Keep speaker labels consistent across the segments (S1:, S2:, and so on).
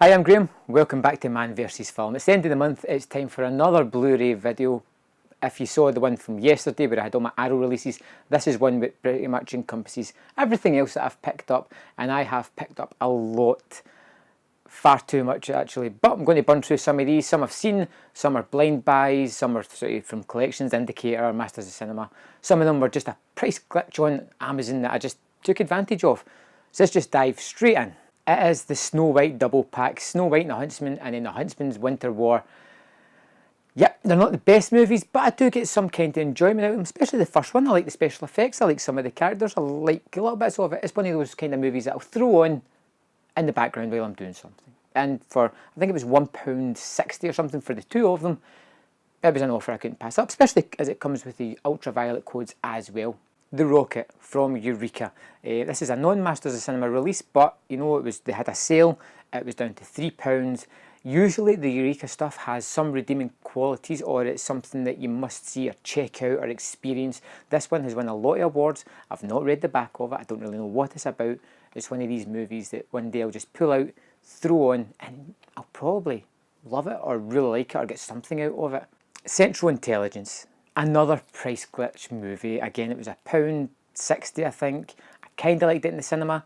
S1: Hi, I'm Graham. Welcome back to Man vs Film. It's the end of the month, it's time for another Blu Ray video. If you saw the one from yesterday where I had all my Arrow releases, this is one that pretty much encompasses everything else that I've picked up, and I have picked up a lot. Far too much actually, but I'm going to burn through some of these. Some I've seen, some are blind buys, some are sort of from collections, Indicator, Masters of Cinema. Some of them were just a price glitch on Amazon that I just took advantage of. So let's just dive straight in. It is the Snow White double pack, Snow White and the Huntsman, and then the Huntsman's Winter War. Yep, they're not the best movies, but I do get some kind of enjoyment out of them, especially the first one. I like the special effects, I like some of the characters, I like a little bits of it. It's one of those kind of movies that I'll throw on in the background while I'm doing something. And for, I think it was £1.60 or something for the two of them, it was an offer I couldn't pass up, especially as it comes with the ultraviolet codes as well. The Rocket from Eureka. This is a non-Masters of Cinema release, but you know, they had a sale, it was down to £3. Usually the Eureka stuff has some redeeming qualities, or it's something that you must see or check out or experience. This one has won a lot of awards. I've not read the back of it, I don't really know what it's about. It's one of these movies that one day I'll just pull out, throw on, and I'll probably love it or really like it or get something out of it. Central Intelligence. Another price glitch movie. Again, it was £1.60 I think. I kind of liked it in the cinema.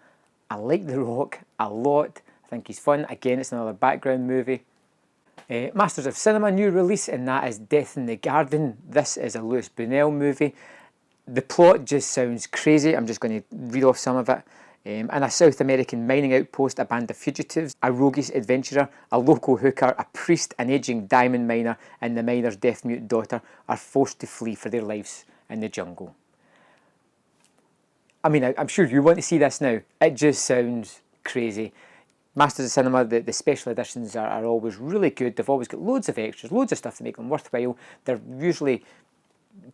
S1: I like The Rock a lot. I think he's fun. Again, it's another background movie. Masters of Cinema new release, and that is Death in the Garden. This is a Louis Buñuel movie. The plot just sounds crazy. I'm just going to read off some of it. In a South American mining outpost, a band of fugitives, a roguish adventurer, a local hooker, a priest, an ageing diamond miner, and the miner's deaf-mute daughter are forced to flee for their lives in the jungle. I mean, I'm sure you want to see this now. It just sounds crazy. Masters of Cinema, the special editions are always really good. They've always got loads of extras, loads of stuff to make them worthwhile. They're usually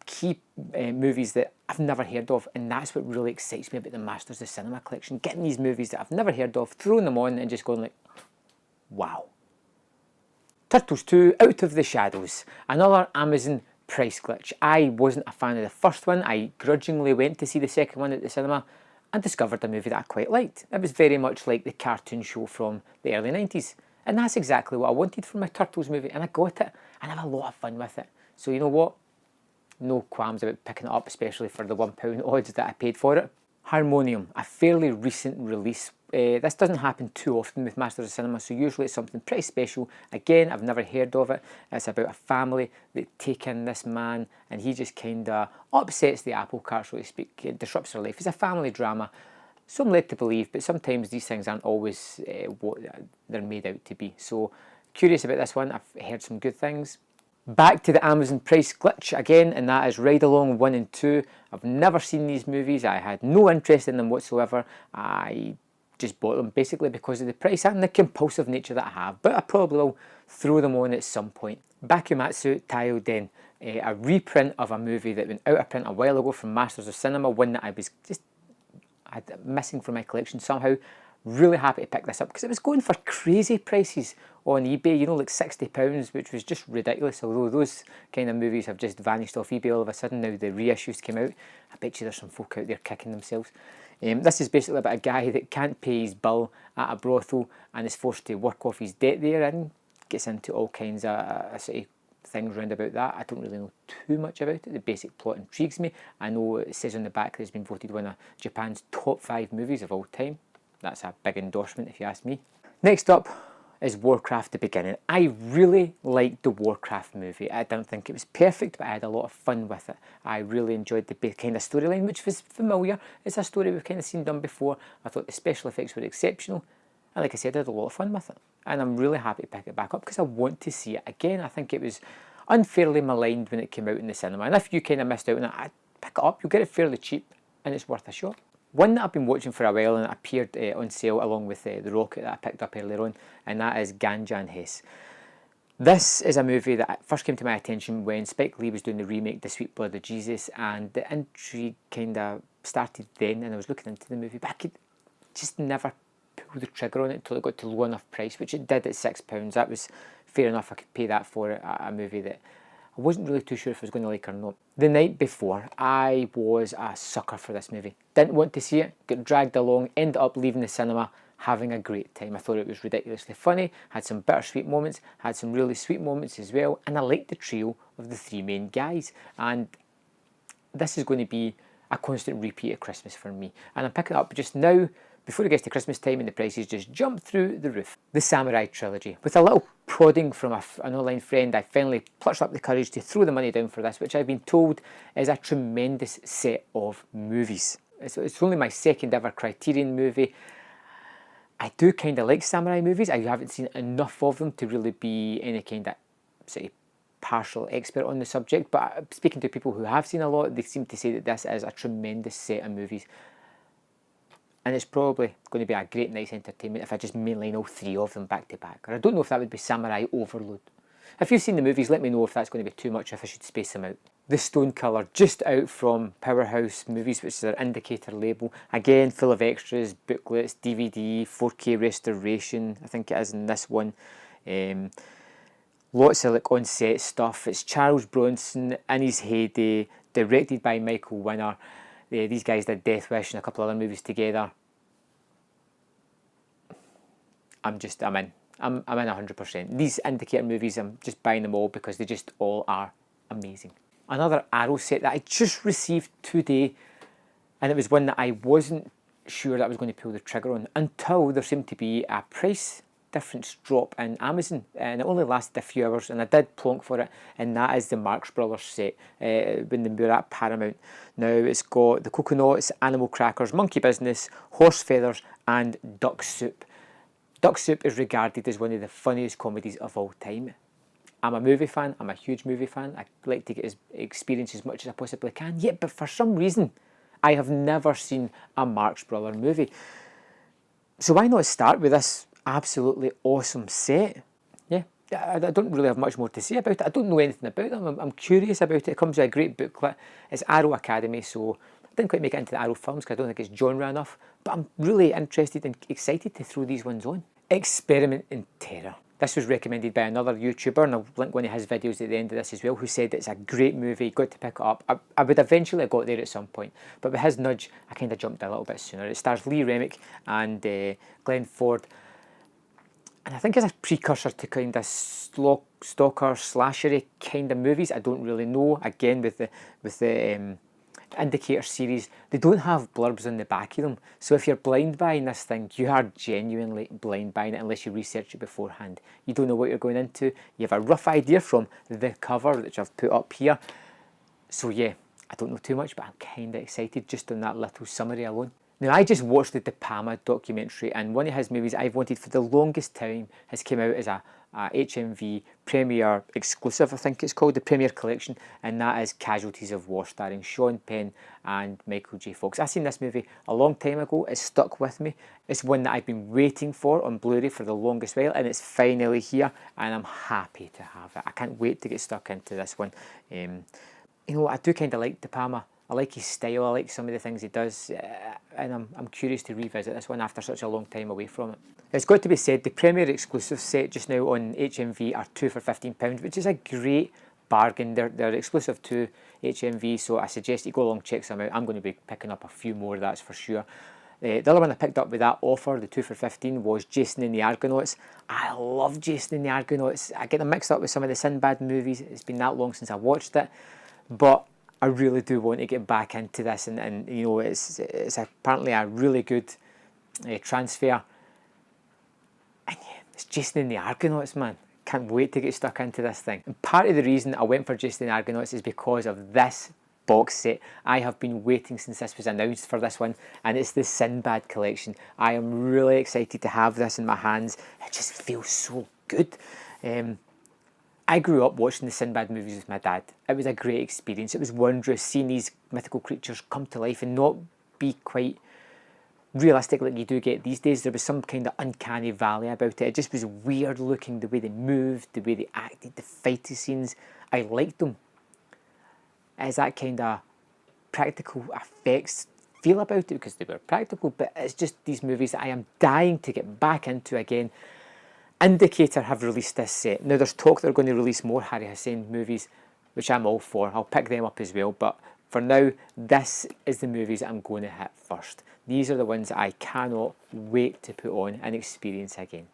S1: key movies that I've never heard of, and that's what really excites me about the Masters of Cinema collection, getting these movies that I've never heard of, throwing them on and just going like, wow. Turtles 2, Out of the Shadows, another Amazon price glitch. I wasn't a fan of the first one. I grudgingly went to see the second one at the cinema and discovered a movie that I quite liked. It was very much like the cartoon show from the early 90s, and that's exactly what I wanted from my Turtles movie, and I got it, and I had a lot of fun with it. So you know what? No qualms about picking it up, especially for the £1 odds that I paid for it. Harmonium, a fairly recent release. This doesn't happen too often with Masters of Cinema, so usually it's something pretty special. Again, I've never heard of it. It's about a family that take in this man, and he just kind of upsets the apple cart, so to speak. It disrupts their life. It's a family drama. So I'm led to believe, but sometimes these things aren't always what they're made out to be. So curious about this one. I've heard some good things. Back to the Amazon price glitch again, and that is Ride Along 1 and 2. I've never seen these movies. I had no interest in them whatsoever. I just bought them basically because of the price and the compulsive nature that I have, but I probably will throw them on at some point. Bakumatsu Taio Den, a reprint of a movie that went out of print a while ago from Masters of Cinema, one that I was just missing from my collection somehow. Really happy to pick this up because it was going for crazy prices on eBay, you know, like £60, which was just ridiculous. Although those kind of movies have just vanished off eBay all of a sudden now the reissues came out. I bet you there's some folk out there kicking themselves. This is basically about a guy that can't pay his bill at a brothel and is forced to work off his debt there, and gets into all kinds of sort of things round about that. I don't really know too much about it. The basic plot intrigues me. I know it says on the back that it's been voted one of Japan's top 5 movies of all time. That's a big endorsement if you ask me. Next up is Warcraft: The Beginning. I really liked the Warcraft movie. I don't think it was perfect, but I had a lot of fun with it. I really enjoyed the kind of storyline, which was familiar. It's a story we've kind of seen done before. I thought the special effects were exceptional. And like I said, I had a lot of fun with it. And I'm really happy to pick it back up because I want to see it again. I think it was unfairly maligned when it came out in the cinema. And if you kind of missed out on it, I'd pick it up. You'll get it fairly cheap and it's worth a shot. One that I've been watching for a while and it appeared on sale along with The Rocket that I picked up earlier on, and that is Ganja and Hess. This is a movie that first came to my attention when Spike Lee was doing the remake, The Sweet Blood of Jesus, and the intrigue kind of started then, and I was looking into the movie, but I could just never pull the trigger on it until it got to low enough price, which it did at £6. That was fair enough. I could pay that for a movie that I wasn't really too sure if I was going to like it or not. The night before, I was a sucker for this movie. Didn't want to see it, got dragged along, ended up leaving the cinema having a great time. I thought it was ridiculously funny, had some bittersweet moments, had some really sweet moments as well, and I liked the trio of the three main guys. And this is going to be a constant repeat at Christmas for me. And I'm picking it up just now, before it gets to Christmas time and the prices just jump through the roof. The Samurai Trilogy. With a little prodding from an online friend, I finally plucked up the courage to throw the money down for this, which I've been told is a tremendous set of movies. It's only my second ever Criterion movie. I do kind of like samurai movies. I haven't seen enough of them to really be any kind of, say, partial expert on the subject, but speaking to people who have seen a lot, they seem to say that this is a tremendous set of movies. And it's probably going to be a great night's entertainment if I just mainline all three of them back to back. Or I don't know if that would be samurai overload. If you've seen the movies, let me know if that's going to be too much, if I should space them out. The Stone Colour, just out from Powerhouse Movies, which is their indicator label. Again, full of extras, booklets, DVD, 4K restoration, I think it is in this one. Lots of like on-set stuff. It's Charles Bronson in his heyday, directed by Michael Winner. These guys did Death Wish and a couple other movies together. I'm in. I'm in 100%. These indicator movies, I'm just buying them all because they just all are amazing. Another Arrow set that I just received today, and it was one that I wasn't sure that I was going to pull the trigger on until there seemed to be a price difference drop in Amazon, and it only lasted a few hours, and I did plonk for it, and that is the Marx Brothers set when they were at Paramount. Now it's got the Coconuts, Animal Crackers, Monkey Business, Horse Feathers and Duck Soup. Duck Soup is regarded as one of the funniest comedies of all time. I'm a movie fan, I'm a huge movie fan, I like to get his experience as much as I possibly can, yet but for some reason I have never seen a Marx Brothers movie. So why not start with this absolutely awesome set? Yeah, I don't really have much more to say about it. I don't know anything about them. I'm curious about it. It comes with a great booklet. It's Arrow Academy, so I didn't quite make it into the Arrow films because I don't think it's genre enough, but I'm really interested and excited to throw these ones on. Experiment in Terror. This was recommended by another YouTuber, and I'll link one of his videos at the end of this as well, who said it's a great movie, got to pick it up. I would eventually have got there at some point, but with his nudge, I kind of jumped a little bit sooner. It stars Lee Remick and Glenn Ford, and I think it's a precursor to kind of stalker, slashery kind of movies. I don't really know. Again, with the Indicator series, they don't have blurbs on the back of them. So if you're blind buying this thing, you are genuinely blind buying it unless you research it beforehand. You don't know what you're going into. You have a rough idea from the cover, which I've put up here. So yeah, I don't know too much, but I'm kind of excited just on that little summary alone. Now, I just watched the De Palma documentary, and one of his movies I've wanted for the longest time has come out as a HMV Premiere exclusive, I think it's called, the Premiere Collection, and that is Casualties of War, starring Sean Penn and Michael J. Fox. I seen this movie a long time ago. It's stuck with me. It's one that I've been waiting for on Blu Ray for the longest while, and it's finally here, and I'm happy to have it. I can't wait to get stuck into this one. You know, I do kind of like De Palma. I like his style, I like some of the things he does, and I'm curious to revisit this one after such a long time away from it. It's got to be said, the Premiere exclusive set just now on HMV are 2 for £15, which is a great bargain. They're exclusive to HMV, so I suggest you go along, check some out. I'm going to be picking up a few more, that's for sure. The other one I picked up with that offer, the 2 for 15, was Jason and the Argonauts. I love Jason and the Argonauts. I get them mixed up with some of the Sinbad movies. It's been that long since I watched it, but I really do want to get back into this, and you know, it's apparently a really good transfer. And yeah, it's Jason and the Argonauts, man. Can't wait to get stuck into this thing. And part of the reason I went for Jason and the Argonauts is because of this box set. I have been waiting since this was announced for this one, and it's the Sinbad collection. I am really excited to have this in my hands. It just feels so good. I grew up watching the Sinbad movies with my dad. It was a great experience. It was wondrous seeing these mythical creatures come to life and not be quite realistic like you do get these days. There was some kind of uncanny valley about it. It just was weird looking, the way they moved, the way they acted, the fighting scenes. I liked them. It's that kind of practical effects feel about it because they were practical, but it's just these movies that I am dying to get back into again. Indicator have released this set. Now there's talk they're going to release more Harry Hussein movies. which I'm all for. I'll pick them up as well, but for now, this is the movies that I'm going to hit first. These are the ones that I cannot wait to put on and experience again.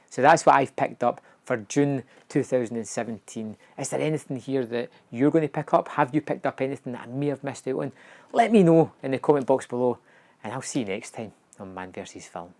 S1: So that's what I've picked up for June 2017. Is there anything here that you're going to pick up? Have you picked up anything that I may have missed out on? Let me know in the comment box below, and I'll see you next time on Man vs. Film.